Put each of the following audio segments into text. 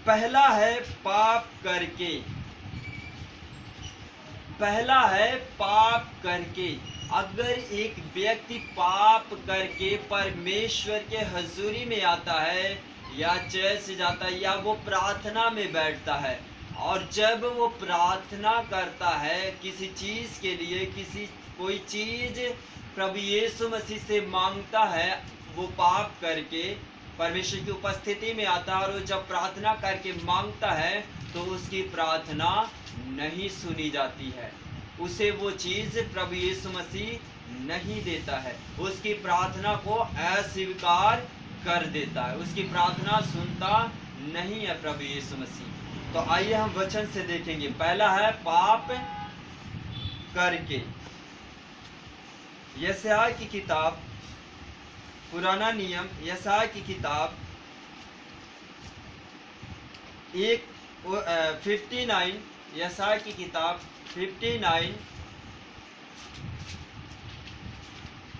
पहला है पाप करके, पहला है पाप करके। अगर एक व्यक्ति पाप करके परमेश्वर के हजूरी में आता है या चर्च से जाता है या वो प्रार्थना में बैठता है, और जब वो प्रार्थना करता है किसी चीज के लिए, कोई चीज प्रभु यीशु मसीह से मांगता है, वो पाप करके परमेश्वर की उपस्थिति में आता है और वो जब प्रार्थना करके मांगता है तो उसकी प्रार्थना नहीं सुनी जाती है, उसे वो चीज प्रभु यीशु मसीह नहीं देता है, उसकी प्रार्थना को अस्वीकार कर देता है, उसकी प्रार्थना सुनता नहीं है प्रभु यीशु मसीह। तो आइए हम वचन से देखेंगे। पहला है पाप करके। यशायाह की किताब, पुराना नियम, यशायाह की किताब 59, यशायाह की किताब 59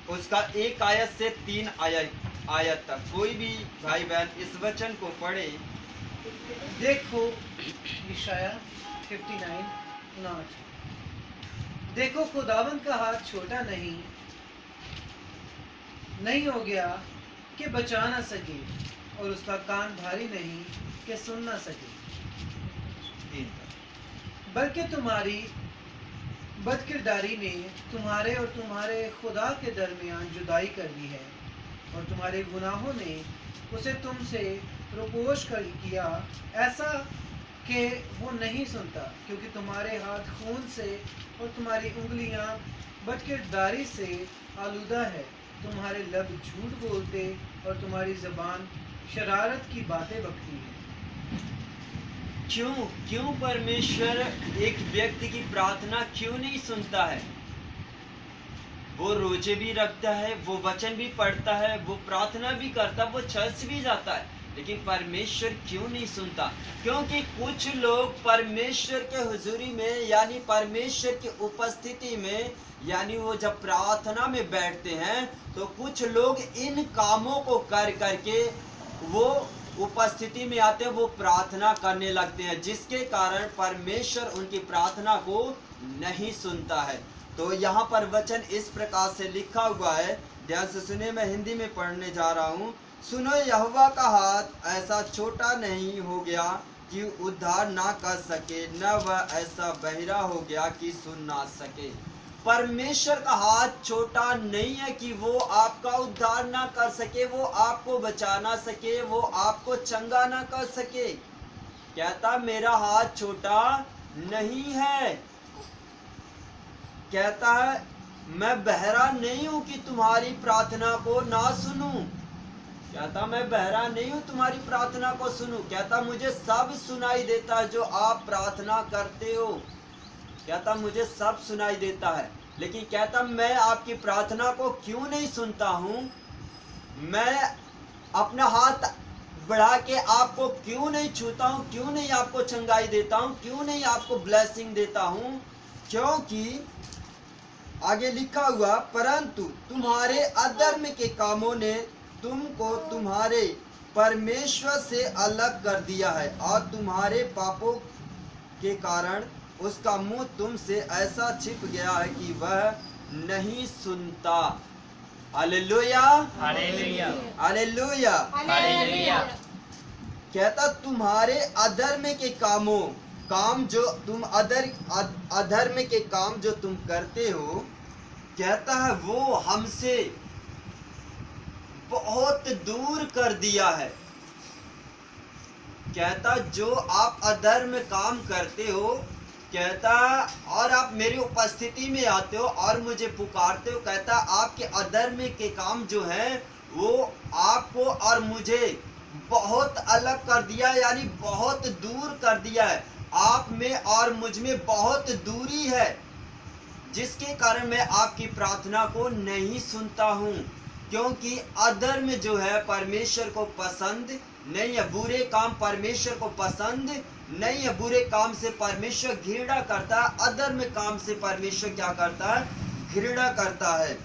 उसका 1 आयत से 3 आयत तक। कोई भी भाई बहन इस वचन को पढ़े। देखो, यशायाह 59:9, देखो खुदावंद का हाथ छोटा नहीं हो गया कि बचा ना सके, और उसका कान भारी नहीं कि सुन ना सके, बल्कि तुम्हारी बदकिरदारी ने तुम्हारे और तुम्हारे खुदा के दरमियान जुदाई कर दी है, और तुम्हारे गुनाहों ने उसे तुमसे रोपोश कर किया, ऐसा कि वो नहीं सुनता, क्योंकि तुम्हारे हाथ खून से और तुम्हारी उंगलियां बदकिरदारी से आलूदा है, तुम्हारे लब झूठ बोलते और तुम्हारी ज़बान शरारत की बातें बकती है। क्यों परमेश्वर एक व्यक्ति की प्रार्थना क्यों नहीं सुनता है? वो रोजे भी रखता है, वो वचन भी पढ़ता है, वो प्रार्थना भी करता है, वो चर्च भी जाता है, लेकिन परमेश्वर क्यों नहीं सुनता? क्योंकि कुछ लोग परमेश्वर के हुजूरी में यानी परमेश्वर की उपस्थिति में यानी वो जब प्रार्थना में बैठते हैं तो कुछ लोग इन कामों को कर करके वो उपस्थिति में आते हैं, वो प्रार्थना करने लगते हैं, जिसके कारण परमेश्वर उनकी प्रार्थना को नहीं सुनता है। तो यहाँ पर वचन इस प्रकार से लिखा हुआ है, ध्यान से सुने, मैं हिंदी में पढ़ने जा रहा हूँ। सुनो, यहोवा का हाथ ऐसा छोटा नहीं हो गया कि उद्धार ना कर सके, न वह ऐसा बहिरा हो गया कि सुन ना सके। परमेश्वर का हाथ छोटा नहीं है कि वो आपका उद्धार ना कर सके, वो आपको बचा ना सके, वो आपको चंगा ना कर सके। कहता मेरा हाथ छोटा नहीं है, कहता है मैं बहरा नहीं हूं कि तुम्हारी प्रार्थना को ना सुनूं, कहता मैं बहरा नहीं हूं तुम्हारी प्रार्थना को सुनूं, कहता मुझे सब सुनाई देता है जो आप प्रार्थना करते हो, कहता मुझे सब सुनाई देता है, लेकिन कहता मैं आपकी प्रार्थना को क्यों नहीं सुनता हूं, मैं अपना हाथ बढ़ा के आपको क्यों नहीं छूता हूं, क्यों नहीं आपको चंगाई देता हूं, क्यों नहीं आपको ब्लेसिंग देता हूं? क्योंकि आगे लिखा हुआ, परंतु तुम्हारे अधर्म के कामों ने तुमको तुम्हारे परमेश्वर से अलग कर दिया है, और तुम्हारे पापों के कारण उसका मुंह तुमसे ऐसा छिप गया है कि वह नहीं सुनता। Hallelujah, hallelujah, hallelujah, hallelujah. कहता तुम्हारे अधर्म के काम जो तुम अधर्म के काम जो तुम करते हो, कहता है वो हमसे बहुत दूर कर दिया है। कहता जो आप अधर्म काम करते हो, कहता और आप मेरी उपस्थिति में आते हो और मुझे पुकारते हो, कहता आपके अधर्म के काम जो है वो आपको और मुझे बहुत अलग कर दिया है, यानी बहुत दूर कर दिया है। आप में और मुझ में बहुत दूरी है, जिसके कारण मैं आपकी प्रार्थना को नहीं सुनता हूँ, क्योंकि अधर्म जो है परमेश्वर को पसंद नहीं है, बुरे काम परमेश्वर को पसंद नहीं है, बुरे काम से परमेश्वर घृणा करता है, अधर्म काम से परमेश्वर क्या करता है? घृणा करता है।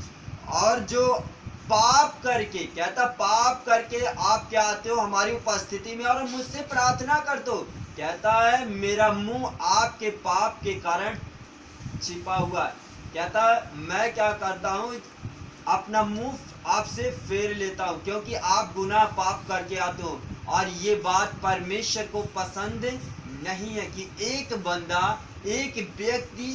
और जो पाप करके, कहता पाप करके आप क्या आते हो हमारी उपस्थिति में और मुझसे प्रार्थना करते हो। कहता है मेरा मुंह आपके पाप के कारण छिपा हुआ है। कहता है मैं क्या करता हूँ, अपना मुंह आपसे फेर लेता हूँ क्योंकि आप गुनाह पाप करके आते हो। और ये बात परमेश्वर को पसंद नहीं है कि एक बंदा, एक व्यक्ति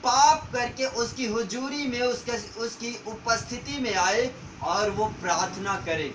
पाप करके उसकी हुजूरी में, उसकी उपस्थिति में आए और वो प्रार्थना करे।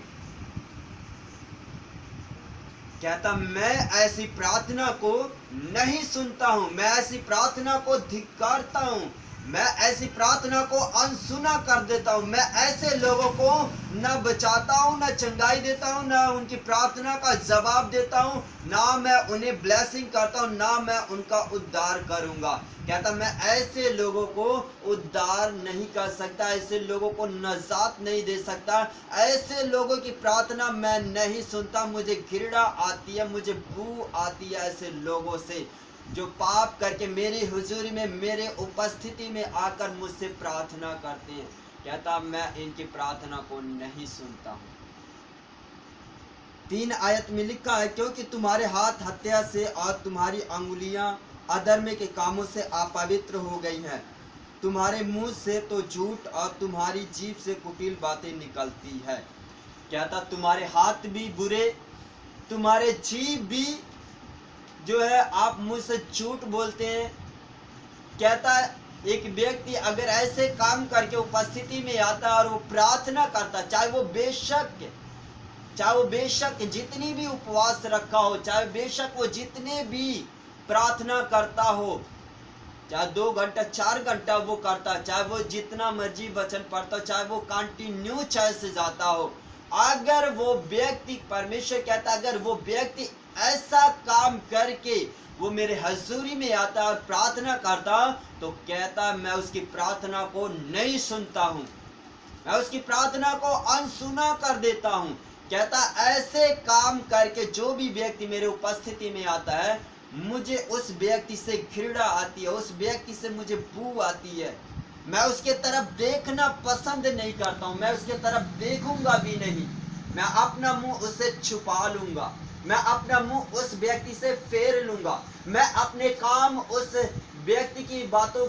कहता मैं ऐसी प्रार्थना को नहीं सुनता हूं, मैं ऐसी प्रार्थना को धिक्कारता हूं, मैं ऐसी प्रार्थना को अनसुना कर देता हूं। मैं ऐसे लोगों को न बचाता हूं, न चंगाई देता हूं, न उनकी प्रार्थना का जवाब देता हूं, ना मैं उन्हें ब्लेसिंग करता हूं, ना मैं उनका उद्धार करूंगा। कहता मैं ऐसे लोगों को उद्धार नहीं कर सकता, ऐसे लोगों को नजात नहीं दे सकता, ऐसे लोगों की प्रार्थना मैं नहीं सुनता। मुझे घृणा आती है, मुझे बू आती है ऐसे लोगों से जो पाप करके मेरी हुजूरी में, मेरे उपस्थिति में आकर मुझसे प्रार्थना करते हैं। कहता मैं इनकी प्रार्थना को नहीं सुनता हूं। 3 आयत में लिखा है क्योंकि तुम्हारे हाथ हत्या से और तुम्हारी अंगुलियां अधर्म के कामों से अपवित्र हो गई हैं। तुम्हारे मुंह से तो झूठ और तुम्हारी जीभ से कुटिल बातें निकलती है। कहता तुम्हारे हाथ भी बुरे, तुम्हारे जीभ भी जो है आप मुंह से झूठ बोलते हैं। कहता एक व्यक्ति अगर ऐसे काम करके उपस्थिति में आता है और वो प्रार्थना करता, चाहे वो बेशक जितनी भी उपवास रखा हो, चाहे बेशक वो जितने भी प्रार्थना करता हो, चाहे 2 घंटा 4 घंटा वो करता, चाहे वो जितना मर्जी वचन पढ़ता, चाहे वो कंटिन्यू चाहे से जाता हो, अगर वो व्यक्ति, परमेश्वर कहता अगर वो व्यक्ति ऐसा काम करके वो मेरे हजूरी में आता और प्रार्थना करता, तो कहता मैं उसकी प्रार्थना को नहीं सुनता हूं, मैं उसकी प्रार्थना को अनसुना कर देता हूं। कहता ऐसे काम करके जो भी व्यक्ति मेरे उपस्थिति में आता है, मुझे उस व्यक्ति से घृणा आती है, उस व्यक्ति से मुझे बू आती है। मैं उसके तरफ देखना पसंद नहीं करता हूं, मैं उसके तरफ देखूंगा भी नहीं। मैं अपना मुंह उससे छुपा लूंगा, मैं अपना मुंह उस व्यक्ति से फेर लूंगा, मैं अपने काम उस व्यक्ति की बातों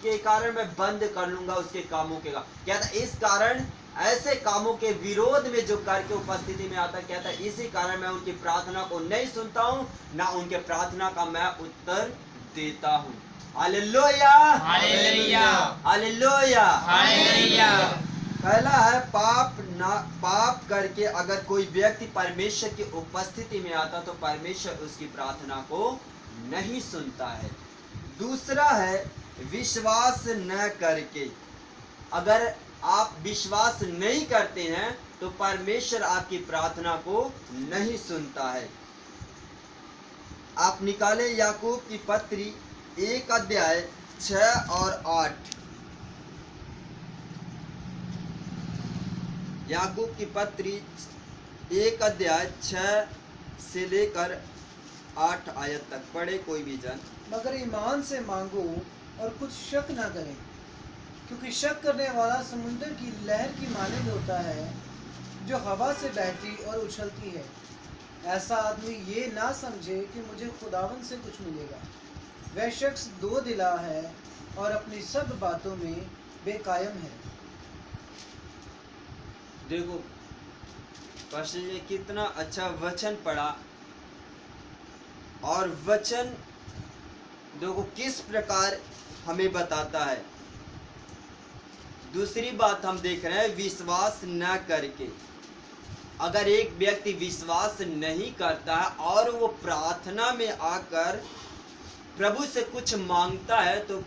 के कारण मैं बंद कर लूंगा, उसके कामों के। कहता इस कारण ऐसे कामों के विरोध में जो करके उपस्थिति में आता, कहता इसी कारण मैं उनकी प्रार्थना को नहीं सुनता हूं, ना उनके प्रार्थना का मैं उत्तर देता हूं। Hallelujah, hallelujah, hallelujah, hallelujah. पहला है पाप करके अगर कोई व्यक्ति परमेश्वर की उपस्थिति में आता तो परमेश्वर उसकी प्रार्थना को नहीं सुनता है। दूसरा है विश्वास न करके, अगर आप विश्वास नहीं करते हैं तो परमेश्वर आपकी प्रार्थना को नहीं सुनता है। आप निकाले याकूब की पत्री 1 अध्याय 6 और 8। याकूब की पत्री 1 अध्याय 6 से लेकर 8 आयत तक पढ़े कोई भी जन। मगर ईमान से मांगो और कुछ शक ना करें, क्योंकि शक करने वाला समुद्र की लहर की मानंद होता है, जो हवा से बहती और उछलती है। ऐसा आदमी ये ना समझे कि मुझे खुदावन से कुछ मिलेगा। वह शख्स 2 दिला है और अपनी सब बातों में बेकायम है। देखो पास्टर जी कितना अच्छा वचन पढ़ा, और वचन देखो किस प्रकार हमें बताता है। दूसरी बात हम देख रहे हैं विश्वास न करके। अगर एक व्यक्ति विश्वास नहीं करता है और वो प्रार्थना में आकर प्रभु से कुछ मांगता है तो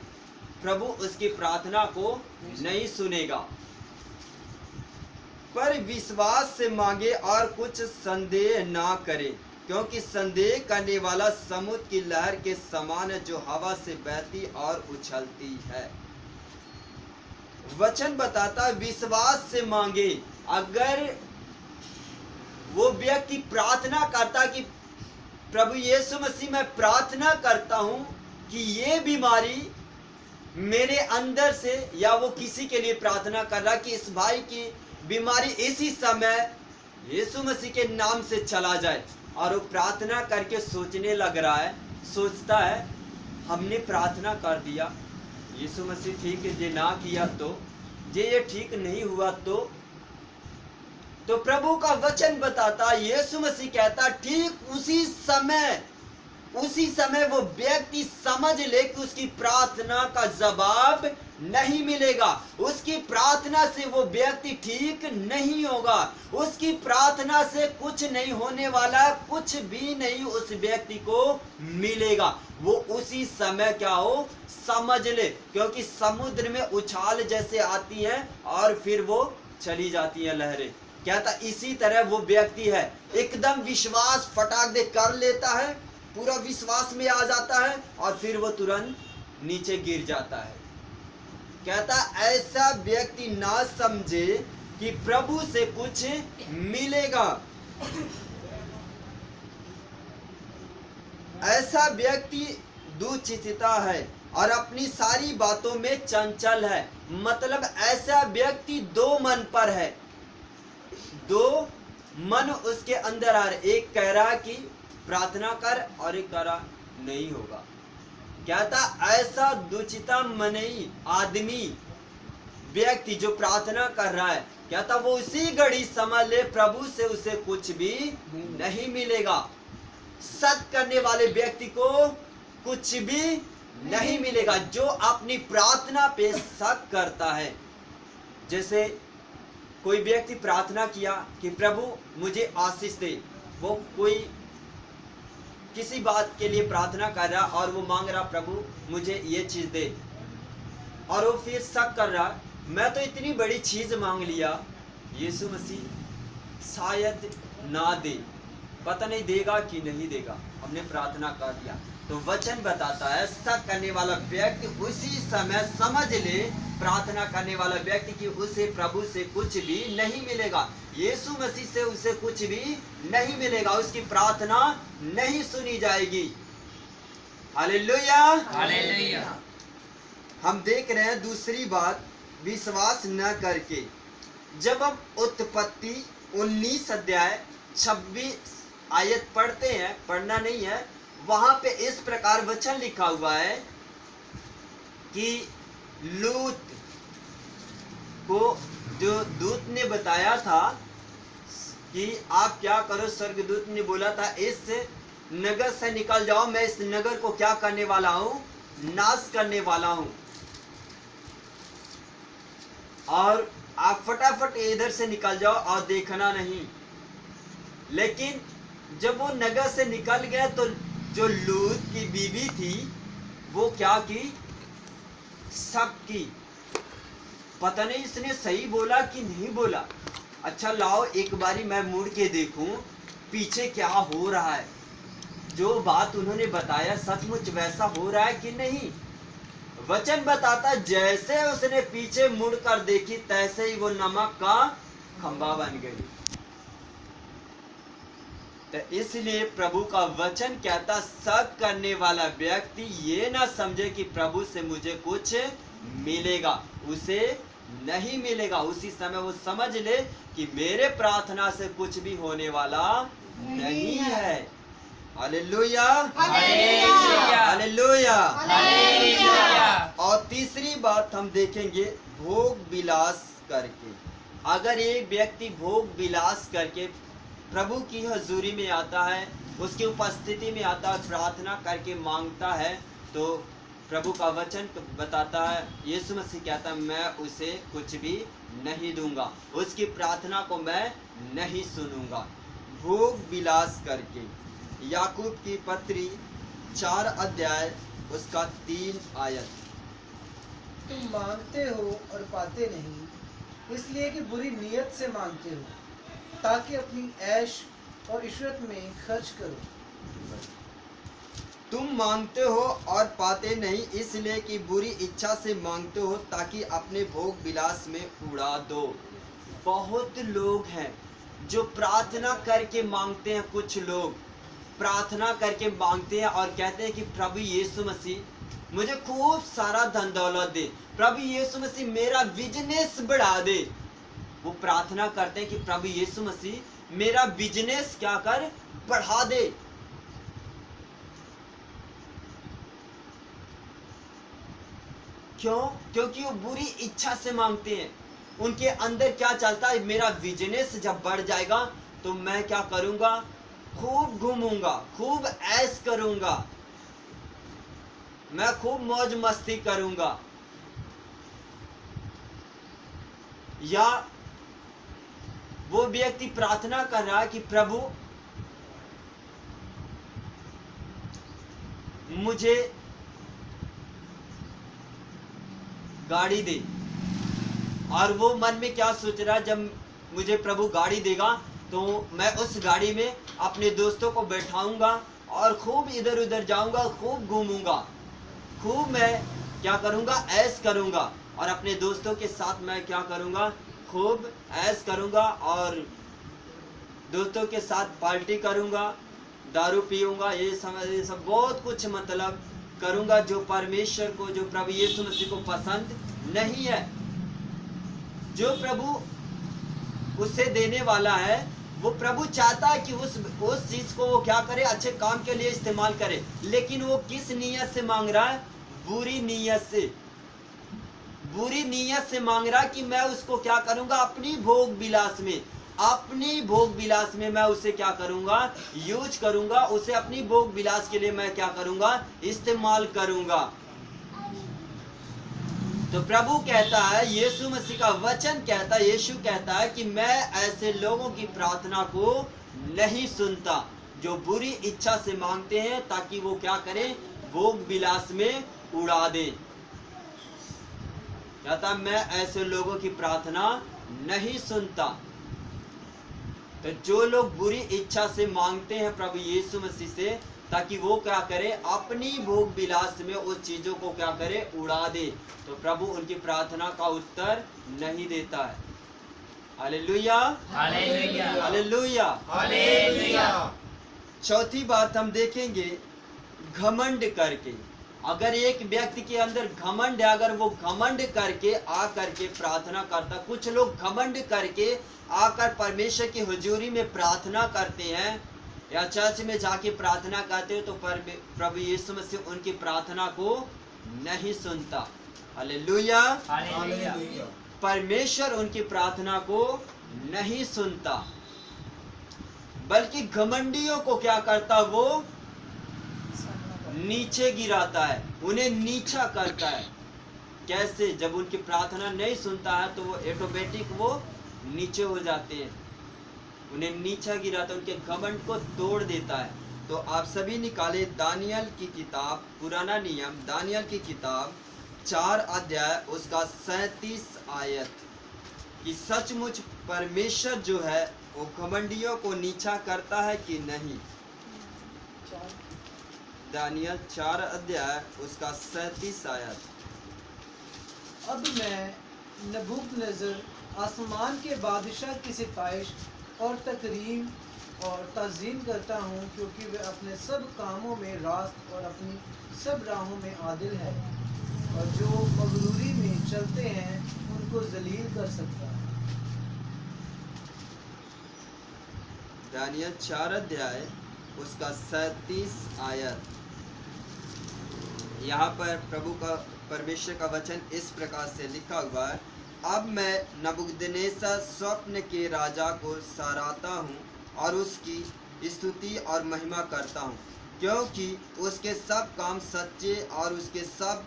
प्रभु उसकी प्रार्थना को नहीं सुनेगा। पर विश्वास से मांगे और कुछ संदेह ना करे, क्योंकि संदेह करने वाला समुद्र की लहर के समान है, जो हवा से बहती और उछलती है। वचन बताता विश्वास से मांगे। अगर वो व्यक्ति प्रार्थना करता कि प्रभु यीशु मसीह मैं प्रार्थना करता हूं कि ये बीमारी मेरे अंदर से, या वो किसी के लिए प्रार्थना कर रहा कि इस भाई की बीमारी इसी समय यीशु मसीह के नाम से चला जाए। और वो प्रार्थना करके सोचने लग रहा है, सोचता है हमने प्रार्थना कर दिया, यीशु मसीह ठीक है, ये ना किया तो ये ठीक नहीं हुआ तो प्रभु का वचन बताता, यीशु मसीह कहता ठीक उसी समय वो व्यक्ति समझ ले कि उसकी प्रार्थना का जवाब नहीं मिलेगा, उसकी प्रार्थना से वो व्यक्ति ठीक नहीं होगा, उसकी प्रार्थना से कुछ नहीं होने वाला, कुछ भी नहीं उस व्यक्ति को मिलेगा। वो उसी समय क्या हो समझ ले, क्योंकि समुद्र में उछाल जैसे आती है और फिर वो चली जाती है लहरें। कहता इसी तरह वो व्यक्ति है, एकदम विश्वास फटाक दे कर लेता है, पूरा विश्वास में आ जाता है और फिर वो तुरंत नीचे गिर जाता है। कहता ऐसा व्यक्ति ना समझे कि प्रभु से कुछ मिलेगा। ऐसा व्यक्ति दुचिंता है और अपनी सारी बातों में चंचल है। मतलब ऐसा व्यक्ति दो मन पर है, दो मन उसके अंदर आ रहे, एक कह रहा कि प्रार्थना कर और एक कह रहा नहीं होगा। कहता ऐसा दुचिता मनई आदमी व्यक्ति जो प्रार्थना कर रहा है, कहता वो उसी घड़ी समझ ले प्रभु से उसे कुछ भी नहीं मिलेगा। सत करने वाले व्यक्ति को कुछ भी नहीं मिलेगा, जो अपनी प्रार्थना पे शक करता है। जैसे कोई व्यक्ति प्रार्थना किया कि प्रभु मुझे आशीष दे, वो कोई किसी बात के लिए प्रार्थना कर रहा और वो मांग रहा प्रभु मुझे ये चीज दे, और वो फिर शक कर रहा मैं तो इतनी बड़ी चीज मांग लिया, यीशु मसीह शायद ना दे, पता नहीं देगा कि नहीं देगा, हमने प्रार्थना कर दिया। तो वचन बताता है शक करने वाला व्यक्ति उसी समय समझ ले, प्रार्थना करने वाला व्यक्ति कि उसे प्रभु से कुछ भी नहीं मिलेगा, यीशु मसीह से उसे कुछ भी नहीं मिलेगा, उसकी प्रार्थना नहीं सुनी जाएगी। Hallelujah hallelujah. हम देख रहे हैं दूसरी बात, विश्वास न करके। जब हम उत्पत्ति 19 अध्याय 26 आयत पढ़ते हैं, पढ़ना नहीं है, वहां पे इस प्रकार वचन लिखा हुआ है कि लूत को जो दूत ने बताया था कि आप क्या करो, स्वर्गदूत ने बोला था इस नगर से निकल जाओ, मैं इस नगर को क्या करने वाला हूं, नाश करने वाला हूं, और आप फटाफट इधर से निकल जाओ और देखना नहीं। लेकिन जब वो नगर से निकल गए तो जो लूत की बीवी थी वो क्या की, शक की, पता नहीं इसने सही बोला कि नहीं बोला, अच्छा लाओ एक बारी मैं मुड़ के देखूं पीछे क्या हो रहा है, जो बात उन्होंने बताया सचमुच वैसा हो रहा है कि नहीं। वचन बताता जैसे उसने पीछे मुड़कर देखी तैसे ही वो नमक का खंभा बन गई। तो इसलिए प्रभु का वचन कहता शक करने वाला व्यक्ति ये ना समझे कि प्रभु से मुझे कुछ मिलेगा, उसे नहीं मिलेगा। उसी समय वो समझ ले कि मेरे प्रार्थना से कुछ भी होने वाला नहीं है। Hallelujah hallelujah hallelujah. हालेलुया। और तीसरी बात हम देखेंगे भोग विलास करके। अगर एक व्यक्ति भोग विलास करके प्रभु की हजूरी में आता है, उसकी उपस्थिति में आता है, प्रार्थना करके मांगता है, तो प्रभु का वचन बताता है, यीशु मसीह कहता है मैं उसे कुछ भी नहीं दूंगा, उसकी प्रार्थना को मैं नहीं सुनूंगा। भोग विलास करके याकूब की पत्री 4 अध्याय उसका 3 आयत। तुम मांगते हो और पाते नहीं, इसलिए कि बुरी नीयत से मांगते हो, ताकि अपनी ऐश और इशरत में खर्च करो। तुम मांगते हो और पाते नहीं, इसलिए कि बुरी इच्छा से मांगते हो, ताकि अपने भोग विलास में उड़ा दो। बहुत लोग हैं जो प्रार्थना करके मांगते हैं, कुछ लोग प्रार्थना करके मांगते हैं और कहते हैं कि प्रभु यीशु मसीह मुझे खूब सारा धन दौलत दे, प्रभु यीशु मसीह मेरा बिजनेस बढ़ा दे, वो प्रार्थना करते हैं कि प्रभु यीशु मसीह मेरा बिजनेस क्या कर, बढ़ा दे। क्यों? क्योंकि वो बुरी इच्छा से मांगते हैं। उनके अंदर क्या चलता है, मेरा बिजनेस जब बढ़ जाएगा तो मैं क्या करूंगा, खूब घूमूंगा, खूब ऐश करूंगा, मैं खूब मौज मस्ती करूंगा। या वो व्यक्ति प्रार्थना कर रहा है कि प्रभु मुझे गाड़ी दे, और वो मन में क्या सोच रहा है, जब मुझे प्रभु गाड़ी देगा तो मैं उस गाड़ी में अपने दोस्तों को बैठाऊंगा और खूब इधर उधर जाऊंगा, खूब घूमूंगा, खूब मैं क्या करूंगा, ऐश करूंगा, और अपने दोस्तों के साथ मैं क्या करूंगा, खूब ऐश करूंगा और दोस्तों के साथ पार्टी करूंगा, दारू पीऊंगा, ये सब बहुत कुछ मतलब करूंगा जो परमेश्वर को, जो प्रभु यीशु मसीह को पसंद नहीं है। जो प्रभु उसे देने वाला है, वो प्रभु चाहता है कि उस चीज को वो क्या करे, अच्छे काम के लिए इस्तेमाल करे, लेकिन वो किस नीयत से मांग रहा है, बुरी नीयत से, बुरी नीयत से मांग रहा है कि मैं उसको क्या करूंगा, अपनी भोग विलास में, अपनी भोग विलास में मैं उसे क्या करूंगा, यूज करूंगा, उसे अपनी भोग विलास के लिए मैं क्या करूंगा, इस्तेमाल करूंगा। तो प्रभु कहता है, यीशु मसीह का वचन कहता है, यीशु कहता है कि मैं ऐसे लोगों की प्रार्थना को नहीं सुनता जो बुरी इच्छा से मांगते हैं ताकि वो क्या करें, भोग विलास में उड़ा दें। कहता मैं ऐसे लोगों की प्रार्थना नहीं सुनता। तो जो लोग बुरी इच्छा से मांगते हैं प्रभु यीशु मसीह से ताकि वो क्या करे, अपनी भोग विलास में उस चीजों को क्या करे, उड़ा दे, तो प्रभु उनकी प्रार्थना का उत्तर नहीं देता है। Hallelujah, hallelujah, hallelujah, hallelujah. चौथी बात हम देखेंगे, घमंड करके। अगर एक व्यक्ति के अंदर घमंड है, अगर वो घमंड करके आ करके प्रार्थना करता, कुछ लोग घमंड करके आकर परमेश्वर की हुजूरी में प्रार्थना करते हैं या चर्च में जाके प्रार्थना करते हो, तो प्रभु यीशु मसीह उनकी प्रार्थना को नहीं सुनता। Hallelujah, hallelujah. परमेश्वर उनकी प्रार्थना को नहीं सुनता, बल्कि घमंडियों को क्या करता, वो नीचे गिराता है, उन्हें नीचा करता है। कैसे? जब उनकी प्रार्थना नहीं सुनता है तो वो ऑटोमेटिक वो नीचे हो जाते हैं, उन्हें नीचा गिराता है, उनके घमंड को तोड़ देता है। तो आप सभी निकाले दानियल की किताब, पुराना नियम, दानियल की किताब 4 अध्याय उसका 37 आयत, कि सचमुच परमेश्वर जो है वो घमंडियों को नीचा करता है कि नहीं। दानियल 4 अध्याय उसका 37 आयत। अब मैं नबूकदनेस्सर आसमान के बादशाह की सिफारिश और तकरीम और तज़ीम करता हूँ, क्योंकि वे अपने सब कामों में रास्त और अपनी सब राहों में आदिल है, और जो मगरूरी में चलते हैं उनको जलील कर सकता है। दानियल 4 अध्याय उसका 37 आयत। यहाँ पर प्रभु का, परमेश्वर का वचन इस प्रकार से लिखा हुआ है, अब मैं नबूकदनेस्सर स्वप्न के राजा को सराहता हूँ और उसकी स्तुति और महिमा करता हूँ, क्योंकि उसके सब काम सच्चे और उसके सब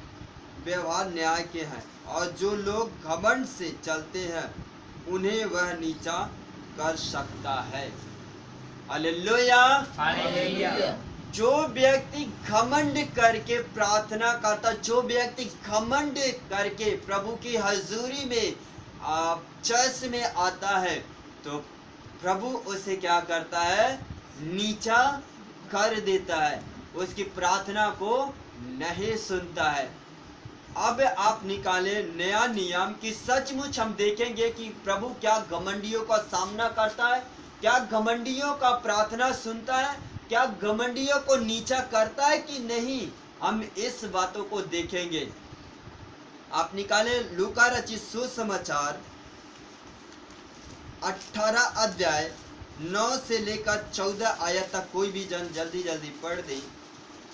व्यवहार न्याय के हैं, और जो लोग घमंड से चलते हैं उन्हें वह नीचा कर सकता है। Hallelujah, hallelujah. जो व्यक्ति घमंड करके प्रार्थना करता, जो व्यक्ति घमंड करके प्रभु की हजूरी में चर्च में आता है, तो प्रभु उसे क्या करता है, नीचा कर देता है, उसकी प्रार्थना को नहीं सुनता है। अब आप निकाले नया नियम कि सचमुच हम देखेंगे कि प्रभु क्या घमंडियों का सामना करता है, क्या घमंडियों का प्रार्थना सुनता है, क्या घमंडियों को नीचा करता है कि नहीं। हम इस बातों को देखेंगे। आप निकाले लूका रचित सुसमाचार 18 अध्याय 9 से लेकर 14 आयत तक कोई भी जन जल्दी जल्दी पढ़ दे।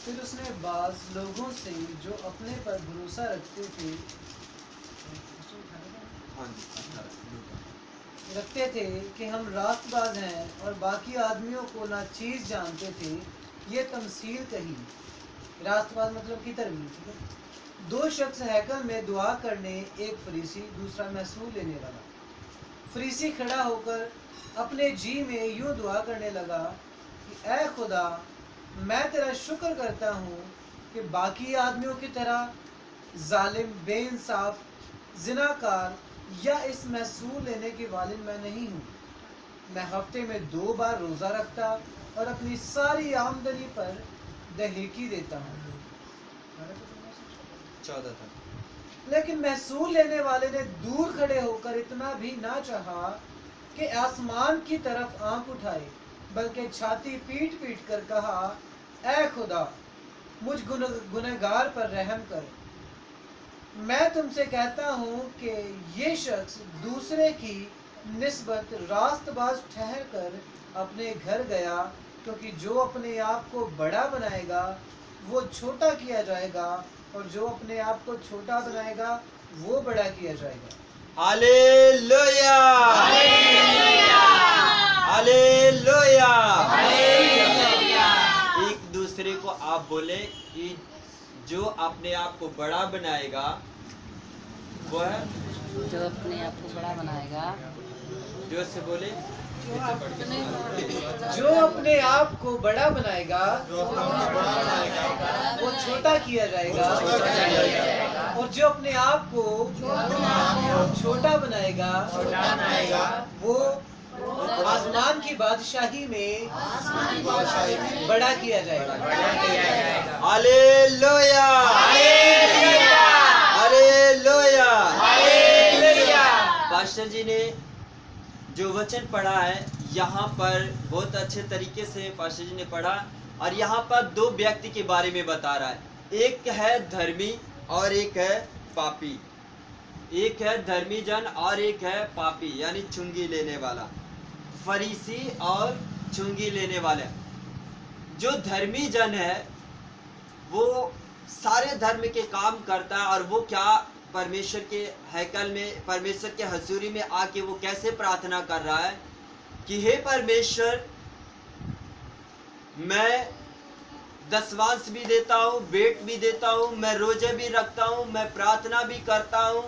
फिर उसने बाज लोगों से जो अपने पर भरोसा रखते थे हाँ जी, 18 रखते थे कि हम रास्तबाज हैं और बाकी आदमियों को ना चीज जानते थे, ये तमसील कही। रास्तबाज मतलब की तरमीम, ठीक है। 2 शख्स हैकल में दुआ करने, एक फरीसी दूसरा महसूल लेने वाला। फरीसी खड़ा होकर अपने जी में यूं दुआ करने लगा कि ऐ खुदा, मैं तेरा शुक्र करता हूँ कि बाकी आदमियों की तरह जालिम, बेइंसाफ, जिनाकार या इस महसूल लेने के वालिद मैं नहीं हूँ। मैं हफ्ते में 2 बार रोज़ा रखता और अपनी सारी आमदनी पर दहेकी देता हूँ। 14 तक। लेकिन महसूल लेने वाले ने दूर खड़े होकर इतना भी ना चाहा कि आसमान की तरफ आंख उठाए, बल्कि छाती पीट पीट कर कहा, ऐ खुदा, मुझ गुनहगार पर रहम कर। मैं तुमसे कहता हूँ कि ये शख्स दूसरे की निस्बत रास्तबाज ठहर कर अपने घर गया, क्योंकि जो अपने आप को बड़ा बनाएगा वो छोटा किया जाएगा, और जो अपने आप को छोटा बनाएगा वो बड़ा किया जाएगा। Hallelujah, hallelujah. एक दूसरे को आप बोले कि जो अपने आप को बड़ा बनाएगा वो है, जो अपने आप को बड़ा बनाएगा, जो से बोले, जो अपने आप को बड़ा बनाएगा वो छोटा किया जाएगा, और जो अपने आप को छोटा बनाएगा वो आसमान की बादशाही में बड़ा किया जाएगा। Hallelujah, hallelujah. पास्टर जी ने जो वचन पढ़ा है यहाँ पर बहुत अच्छे तरीके से पास्टर जी ने पढ़ा, और यहाँ पर 2 व्यक्ति के बारे में बता रहा है। एक है धर्मी और एक है पापी। एक है धर्मी जन और एक है पापी, यानी चुंगी लेने वाला। फरीसी और चुंगी लेने वाले। जो धर्मी जन है वो सारे धर्म के काम करता है, और वो क्या परमेश्वर के हैकल में, परमेश्वर के हजूरी में आके वो कैसे प्रार्थना कर रहा है कि हे परमेश्वर, मैं दसवांश भी देता हूँ, भेंट भी देता हूँ, मैं रोजे भी रखता हूँ, मैं प्रार्थना भी करता हूँ,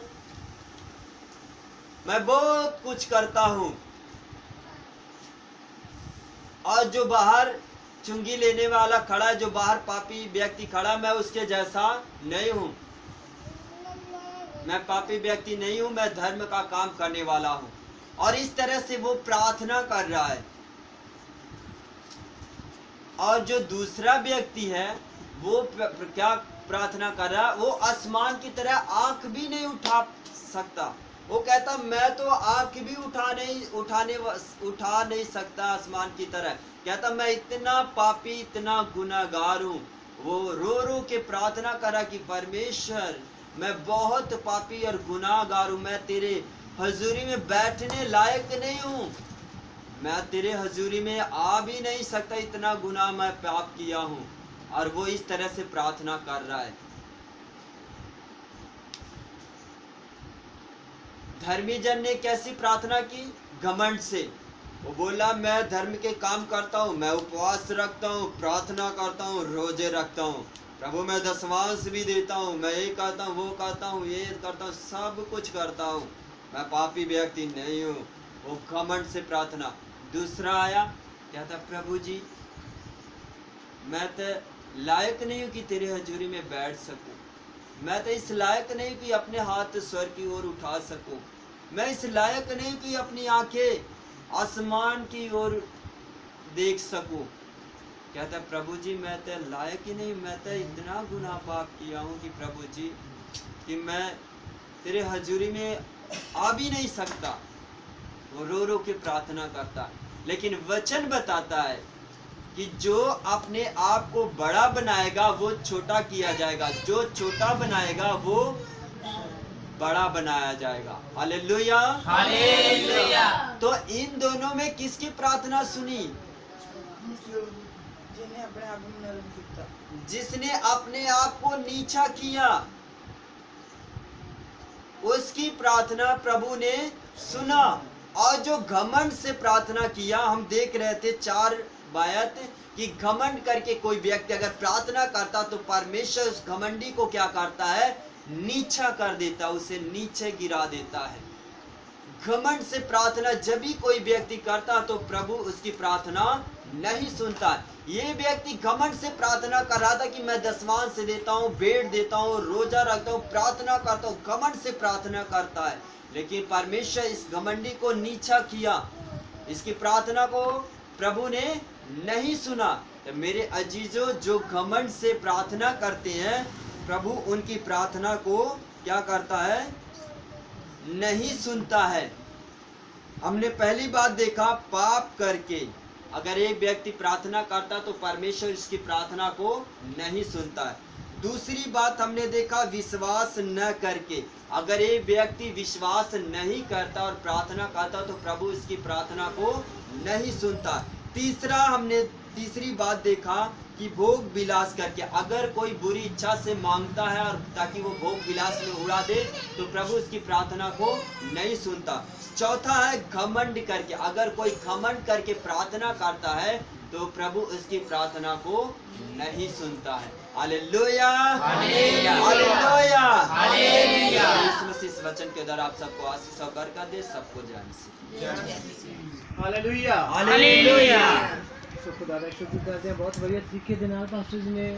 मैं बहुत कुछ करता हूँ, और जो बाहर चुंगी लेने वाला खड़ा, जो बाहर पापी व्यक्ति खड़ा, मैं उसके जैसा नहीं हूँ। मैं पापी व्यक्ति नहीं हूँ, मैं धर्म का काम करने वाला हूँ। और इस तरह से वो प्रार्थना कर रहा है। और जो दूसरा व्यक्ति है वो क्या प्रार्थना कर रहा है, वो आसमान की तरह आंख भी नहीं उठा सकता। वो कहता मैं तो आंख भी उठा नहीं सकता आसमान की तरह। कहता मैं इतना पापी, इतना गुनाहगार हूँ। वो रो रो के प्रार्थना करा कि परमेश्वर, मैं बहुत पापी और गुनाहगार हूँ, मैं तेरे हजूरी में बैठने लायक नहीं हूँ, मैं तेरे हजूरी में आ भी नहीं सकता, इतना गुनाह मैं पाप किया हूँ। और वो इस तरह से प्रार्थना कर रहा है। धर्मी जन ने कैसी प्रार्थना की? घमंड से। वो बोला मैं धर्म के काम करता हूँ, मैं उपवास रखता हूँ, प्रार्थना करता हूँ, रोजे रखता हूँ, प्रभु मैं दसवांश भी देता हूँ, मैं ये करता हूँ, वो करता हूँ, ये करता हूँ, सब कुछ करता हूँ, मैं पापी व्यक्ति नहीं हूँ। वो घमंड से प्रार्थना। दूसरा आया, कहता प्रभु जी मैं तो लायक नहीं हूँ कि तेरे हजूरी में बैठ सकूं, मैं तो इस लायक नहीं कि अपने हाथ स्वर्ग की ओर उठा सकूं, मैं इस लायक नहीं कि अपनी आंखें आसमान की ओर देख सकूं। कहता प्रभु जी मैं तो लायक ही नहीं, मैं तो इतना गुनाह पाप किया हूँ कि प्रभु जी कि मैं तेरे हजूरी में आ भी नहीं सकता। वो रो रो के प्रार्थना करता। लेकिन वचन बताता है कि जो अपने आप को बड़ा बनाएगा वो छोटा किया जाएगा, जो छोटा बनाएगा वो बड़ा बनाया जाएगा। हालेलुया। हालेलुया। तो इन दोनों में किसकी प्रार्थना सुनी? जिसने अपने आप को नीचा किया, उसकी प्रार्थना प्रभु ने सुना। और जो घमंड से प्रार्थना किया, हम देख रहे थे 4 बायत कि घमंड करके कोई व्यक्ति अगर प्रार्थना करता तो परमेश्वर उस घमंडी को क्या करता है? नीचा कर देता, उसे नीचे गिरा देता है। घमंड से प्रार्थना जब भी कोई व्यक्ति करता तो प्रभु उसकी प्रार्थना नहीं सुनता। ये व्यक्ति घमंड से प्रार्थना कर रहा था कि मैं दसवां से देता हूँ, भेंट देता हूँ, रोजा रखता हूँ, प्रार्थना करता हूँ, घमंड से प्रार्थना करता है। लेकिन परमेश्वर इस घमंडी को नीचा किया, इसकी प्रार्थना को प्रभु ने नहीं सुना। तो मेरे अजीजों, जो घमंड से प्रार्थना करते हैं, प्रभु उनकी प्रार्थना को क्या करता है? नहीं सुनता है। हमने पहली बात देखा, पाप करके अगर एक व्यक्ति प्रार्थना करता तो परमेश्वर इसकी प्रार्थना को नहीं सुनता है। दूसरी बात हमने देखा, विश्वास न करके अगर एक व्यक्ति विश्वास नहीं करता और प्रार्थना करता तो प्रभु इसकी प्रार्थना को नहीं सुनता। तीसरी बात देखा कि भोग विलास करके अगर कोई बुरी इच्छा से मांगता है और ताकि वो भोग विलास में उड़ा दे तो प्रभु उसकी प्रार्थना को नहीं सुनता। चौथा है घमंड करके, अगर कोई घमंड करके प्रार्थना करता है तो प्रभु उसकी प्रार्थना को नहीं सुनता है। Hallelujah, hallelujah, hallelujah, hallelujah. Yeshu Masih इस वचन के द्वारा आप सबको आशीष और बरकत दे, सबको जान से। हालेलुया। हालेलुया। तो खुदा का शुक्र करते हैं, बहुत बढ़िया तरीके दे नाल पास्टर जी ने